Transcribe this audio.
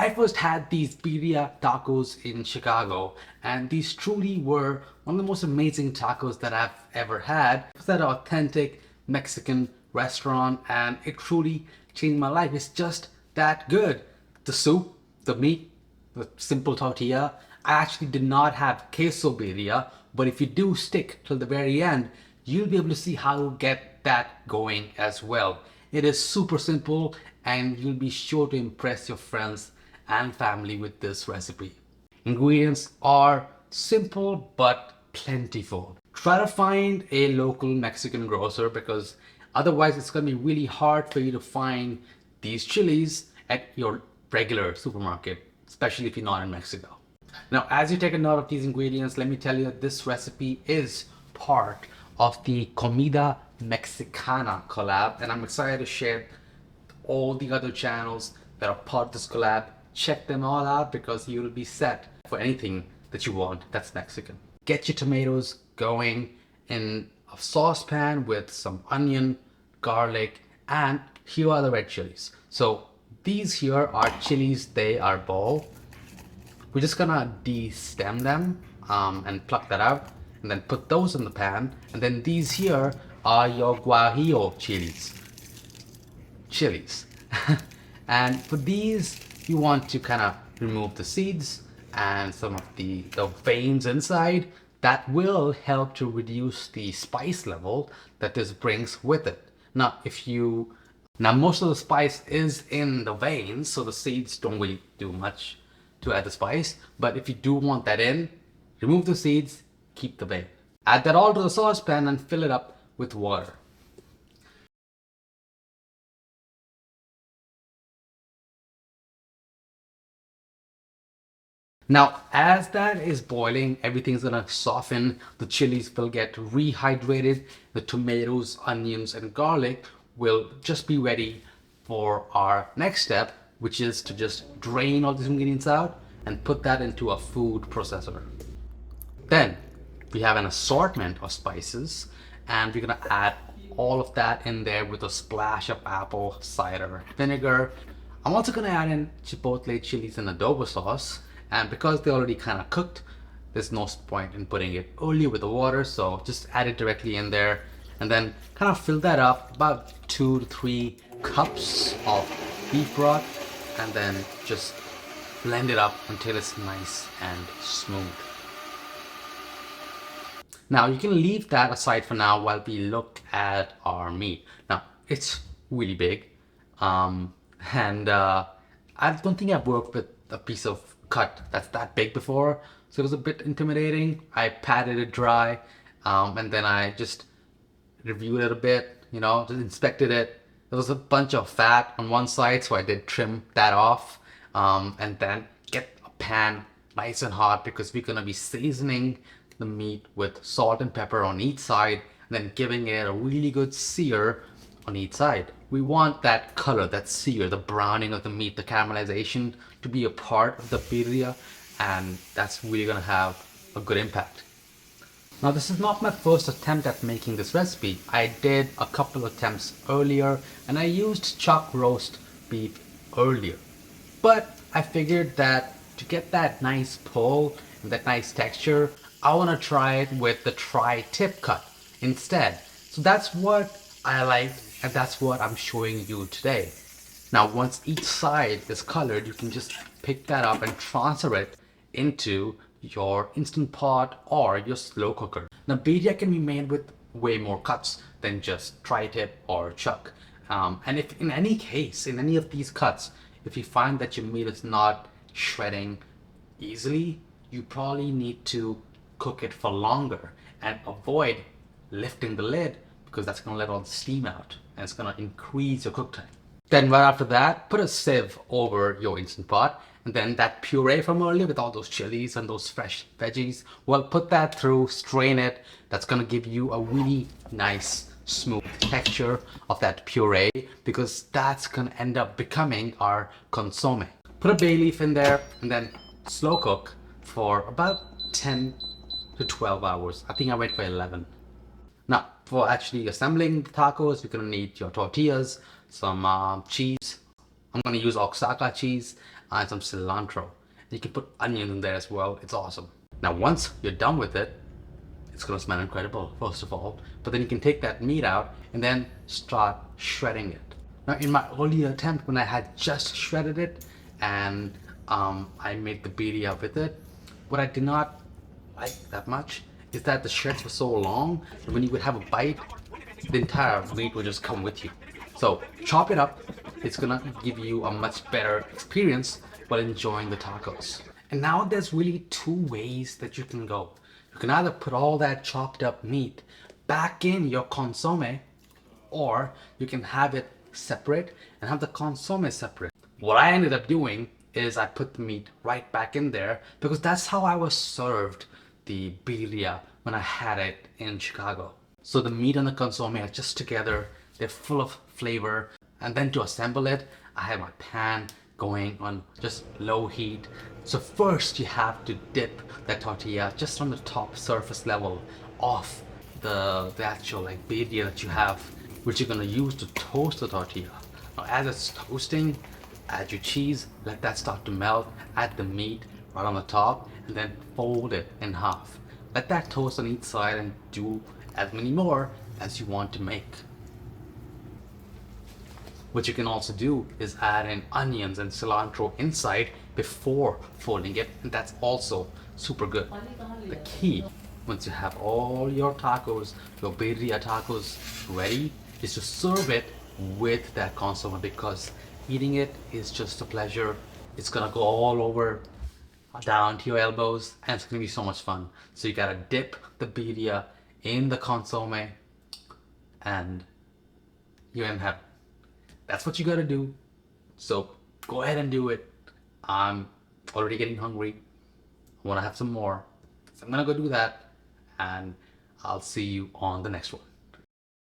I first had these birria tacos in Chicago, and these truly were one of the most amazing tacos that I've ever had. It's that authentic Mexican restaurant, and it truly changed my life. It's just that good. The soup, the meat, the simple tortilla. I actually did not have quesabirria, but if you do stick till the very end, you'll be able to see how to get that going as well. It is super simple, and you'll be sure to impress your friends and family with this recipe. Ingredients are simple but plentiful. Try to find a local Mexican grocer, because otherwise it's going to be really hard for you to find these chilies at your regular supermarket, especially if you're not in Mexico. Now, as you take a note of these ingredients, let me tell you that this recipe is part of the Comida Mexicana collab, and I'm excited to share all the other channels that are part of this collab. Check them all out, because you'll be set for anything that you want that's Mexican. Get your tomatoes going in a saucepan with some onion, garlic, and here are the red chilies. So these here are chilies, they are ball. We're just gonna de-stem them and pluck that out, and then put those in the pan. And then these here are your guajillo chilies. And for these, you want to kind of remove the seeds and some of the veins inside. That will help to reduce the spice level that this brings with it. Now, most of the spice is in the veins, so the seeds don't really do much to add the spice. But if you do want that in, remove the seeds, keep the vein. Add that all to the saucepan and fill it up with water. Now, as that is boiling, everything's gonna soften, the chilies will get rehydrated, the tomatoes, onions, and garlic will just be ready for our next step, which is to just drain all these ingredients out and put that into a food processor. Then we have an assortment of spices, and we're gonna add all of that in there with a splash of apple cider vinegar. I'm also gonna add in chipotle chilies and adobo sauce, and because they're already kind of cooked, there's no point in putting it earlier with the water, so just add it directly in there, and then kind of fill that up, about 2 to 3 cups of beef broth, and then just blend it up until it's nice and smooth. Now you can leave that aside for now while we look at our meat. Now it's really big, and I don't think I've worked with a piece of cut that's that big before, so it was a bit intimidating. I patted it dry, and then I just reviewed it a bit, just inspected it. There was a bunch of fat on one side, so I did trim that off, and then get a pan nice and hot, because we're gonna be seasoning the meat with salt and pepper on each side, and then giving it a really good sear on each side. We want that color, that sear, the browning of the meat, the caramelization to be a part of the birria, and that's really gonna have a good impact. Now, this is not my first attempt at making this recipe. I did a couple attempts earlier, and I used chuck roast beef earlier. But I figured that to get that nice pull and that nice texture, I want to try it with the tri-tip cut instead. So that's what I like, and that's what I'm showing you today. Now, once each side is colored, you can just pick that up and transfer it into your Instant Pot or your slow cooker. Now, birria can be made with way more cuts than just tri-tip or chuck. And if in any case, in any of these cuts, if you find that your meat is not shredding easily, you probably need to cook it for longer and avoid lifting the lid, because that's going to let all the steam out and it's going to increase your cook time. Then right after that, put a sieve over your Instant Pot, and then that puree from earlier with all those chilies and those fresh veggies, well, put that through, strain it. That's going to give you a really nice smooth texture of that puree, because that's going to end up becoming our consomme. Put a bay leaf in there and then slow cook for about 10 to 12 hours. I think I went for 11. Now, for actually assembling the tacos, you're gonna need your tortillas, some cheese. I'm gonna use Oaxaca cheese, and some cilantro. You can put onions in there as well. It's awesome. Now, once you're done with it, it's gonna smell incredible, first of all. But then you can take that meat out and then start shredding it. Now, in my earlier attempt, when I had just shredded it and I made the birria with it, what I did not like that much is that the shreds were so long that when you would have a bite, the entire meat would just come with you. So chop it up. It's gonna give you a much better experience while enjoying the tacos. And now there's really two ways that you can go. You can either put all that chopped up meat back in your consomme, or you can have it separate and have the consomme separate. What I ended up doing is I put the meat right back in there because that's how I was served the birria when I had it in Chicago. So the meat and the consomme are just together, they're full of flavor. And then to assemble it, I have my pan going on just low heat. So first you have to dip that tortilla just on the top surface level of the actual like birria that you have, which you're gonna use to toast the tortilla. Now as it's toasting, add your cheese, let that start to melt, add the meat right on the top, and then fold it in half. Let that toast on each side and do as many more as you want to make. What you can also do is add in onions and cilantro inside before folding it, and that's also super good. The key, once you have all your tacos, your birria tacos ready, is to serve it with that consomme, because eating it is just a pleasure. It's gonna go all over down to your elbows, and it's gonna be so much fun. So you gotta dip the birria in the consomme and you're in heaven. That's what you gotta do. So go ahead and do it. I'm already getting hungry. I wanna have some more. So I'm gonna go do that, and I'll see you on the next one.